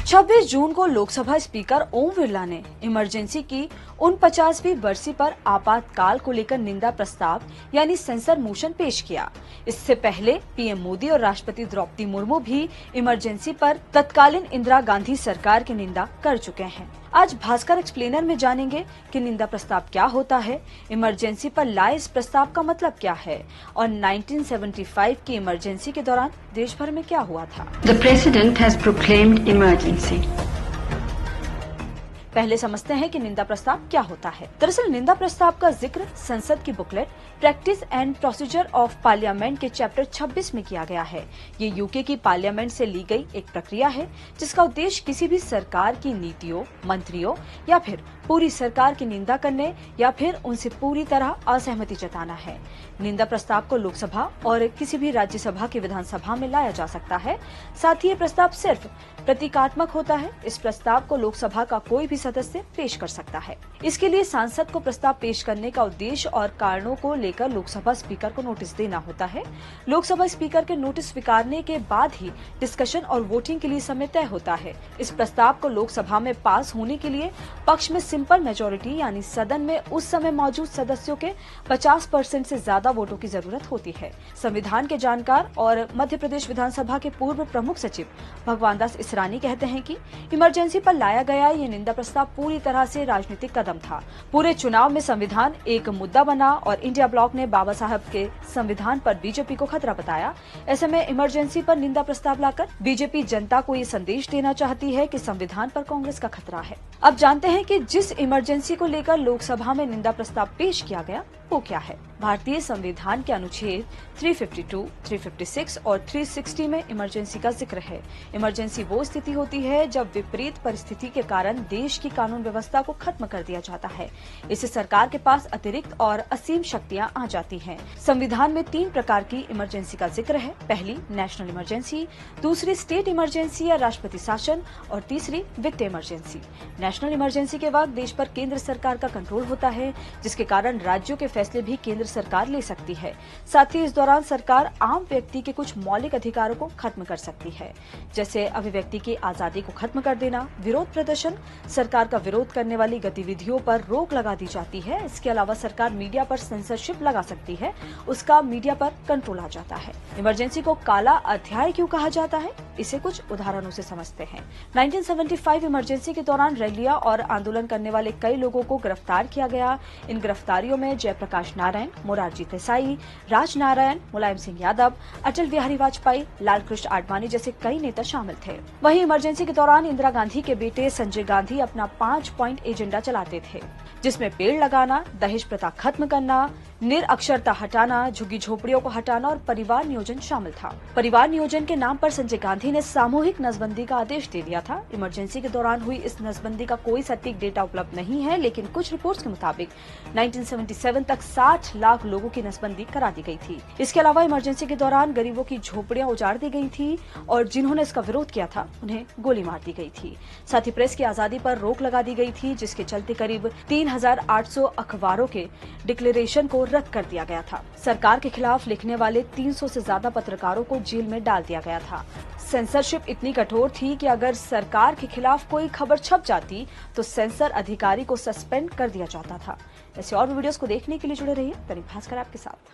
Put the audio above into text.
26 जून को लोकसभा स्पीकर ओम बिरला ने इमरजेंसी की 49वीं बरसी पर आपातकाल को लेकर निंदा प्रस्ताव यानी सेंसर मोशन पेश किया। इससे पहले पीएम मोदी और राष्ट्रपति द्रौपदी मुर्मू भी इमरजेंसी पर तत्कालीन इंदिरा गांधी सरकार की निंदा कर चुके हैं। आज भास्कर एक्सप्लेनर में जानेंगे कि निंदा प्रस्ताव क्या होता है, इमरजेंसी पर लाए इस प्रस्ताव का मतलब क्या है और 1975 की इमरजेंसी के दौरान देश भर में क्या हुआ था। The President has proclaimed emergency. पहले समझते हैं कि निंदा प्रस्ताव क्या होता है। दरअसल निंदा प्रस्ताव का जिक्र संसद की booklet practice and procedure of parliament के चैप्टर 26 में किया गया है। ये यूके की पार्लियामेंट से ली गई एक प्रक्रिया है जिसका उद्देश्य किसी भी सरकार की नीतियों, मंत्रियों या फिर पूरी सरकार की निंदा करने या फिर उनसे पूरी तरह असहमति जताना है। निंदा प्रस्ताव को लोकसभा और किसी भी राज्यसभा की विधानसभा में लाया जा सकता है। साथ ही ये प्रस्ताव सिर्फ प्रतीकात्मक होता है। इस प्रस्ताव को लोकसभा का कोई भी सदस्य पेश कर सकता है। इसके लिए सांसद को प्रस्ताव पेश करने का उद्देश्य और कारणों को लेकर लोकसभा स्पीकर को नोटिस देना होता है। लोकसभा स्पीकर के नोटिस स्वीकारने के बाद ही डिस्कशन और वोटिंग के लिए समय तय होता है। इस प्रस्ताव को लोकसभा में पास होने के लिए पक्ष में सिंपल मेजोरिटी यानी सदन में उस समय मौजूद सदस्यों के 50% से ज्यादा वोटों की जरूरत होती है। संविधान के जानकार और मध्य प्रदेश विधानसभा के पूर्व प्रमुख सचिव भगवान दास इसरानी कहते हैं कि इमरजेंसी पर लाया गया ये निंदा प्रस्ताव पूरी तरह से राजनीतिक कदम था। पूरे चुनाव में संविधान एक मुद्दा बना और इंडिया ब्लॉक ने बाबा साहब के संविधान पर बीजेपी को खतरा बताया। ऐसे में इमरजेंसी पर निंदा प्रस्ताव लाकर बीजेपी जनता को ये संदेश देना चाहती है कि संविधान पर कांग्रेस का खतरा है। अब जानते हैं कि जिस इमरजेंसी को लेकर लोकसभा में निंदा प्रस्ताव पेश किया गया वो क्या है। भारतीय संविधान के अनुच्छेद 352, 356 और 360 में इमरजेंसी का जिक्र है। इमरजेंसी वो स्थिति होती है जब विपरीत परिस्थिति के कारण देश की कानून व्यवस्था को खत्म कर दिया जाता है। इससे सरकार के पास अतिरिक्त और असीम शक्तियां आ जाती हैं। संविधान में 3 प्रकार की इमरजेंसी का जिक्र है। पहली नेशनल इमरजेंसी, दूसरी स्टेट इमरजेंसी या राष्ट्रपति शासन और तीसरी वित्तीय इमरजेंसी। नेशनल इमरजेंसी के वक्त देश पर केंद्र सरकार का कंट्रोल होता है, जिसके कारण राज्यों के फैसले भी केंद्र सरकार ले सकती है। साथ ही इस दौरान सरकार आम व्यक्ति के कुछ मौलिक अधिकारों को खत्म कर सकती है, जैसे अभिव्यक्ति की आजादी को खत्म कर देना, विरोध प्रदर्शन, सरकार का विरोध करने वाली गतिविधियों पर रोक लगा दी जाती है। इसके अलावा सरकार मीडिया पर सेंसरशिप लगा सकती है, उसका मीडिया पर कंट्रोल आ जाता है। इमरजेंसी को काला अध्याय क्यों कहा जाता है, इसे कुछ उदाहरणों से समझते हैं। 1975 इमरजेंसी के दौरान रैलियां और आंदोलन करने वाले कई लोगों को गिरफ्तार किया गया। इन गिरफ्तारियों में जयप्रकाश नारायण, मोरारजी देसाई, राज नारायण, मुलायम सिंह यादव, अटल बिहारी वाजपेयी, लालकृष्ण आडवाणी जैसे कई नेता शामिल थे। वहीं इमरजेंसी के दौरान इंदिरा गांधी के बेटे संजय गांधी अपना 5 पॉइंट एजेंडा चलाते थे, जिसमें पेड़ लगाना, दहेज प्रथा खत्म करना, निरक्षरता हटाना, झुग्गी झोपड़ियों को हटाना और परिवार नियोजन शामिल था। परिवार नियोजन के नाम पर संजय गांधी ने सामूहिक नसबंदी का आदेश दे दिया था। इमरजेंसी के दौरान हुई इस नसबंदी का कोई सटीक डेटा उपलब्ध नहीं है, लेकिन कुछ रिपोर्ट्स के मुताबिक 1977 तक 60 लाख लोगों की नसबंदी करा दी गई थी। इसके अलावा इमरजेंसी के दौरान गरीबों की झोपड़ियां उजाड़ दी गई थी और जिन्होंने इसका विरोध किया था उन्हें गोली मार दी गई थी। साथ ही प्रेस की आजादी पर रोक लगा दी गई थी, जिसके चलते करीब 3800 अखबारों के डिक्लेरेशन को रद्द कर दिया गया था। सरकार के खिलाफ लिखने वाले 300 से ज्यादा पत्रकारों को जेल में डाल दिया गया था। सेंसरशिप इतनी कठोर थी कि अगर सरकार के खिलाफ कोई खबर छप जाती तो सेंसर अधिकारी को सस्पेंड कर दिया जाता था। ऐसे और भी वीडियोस को देखने के लिए जुड़े रहिए दैनिक भास्कर आपके साथ।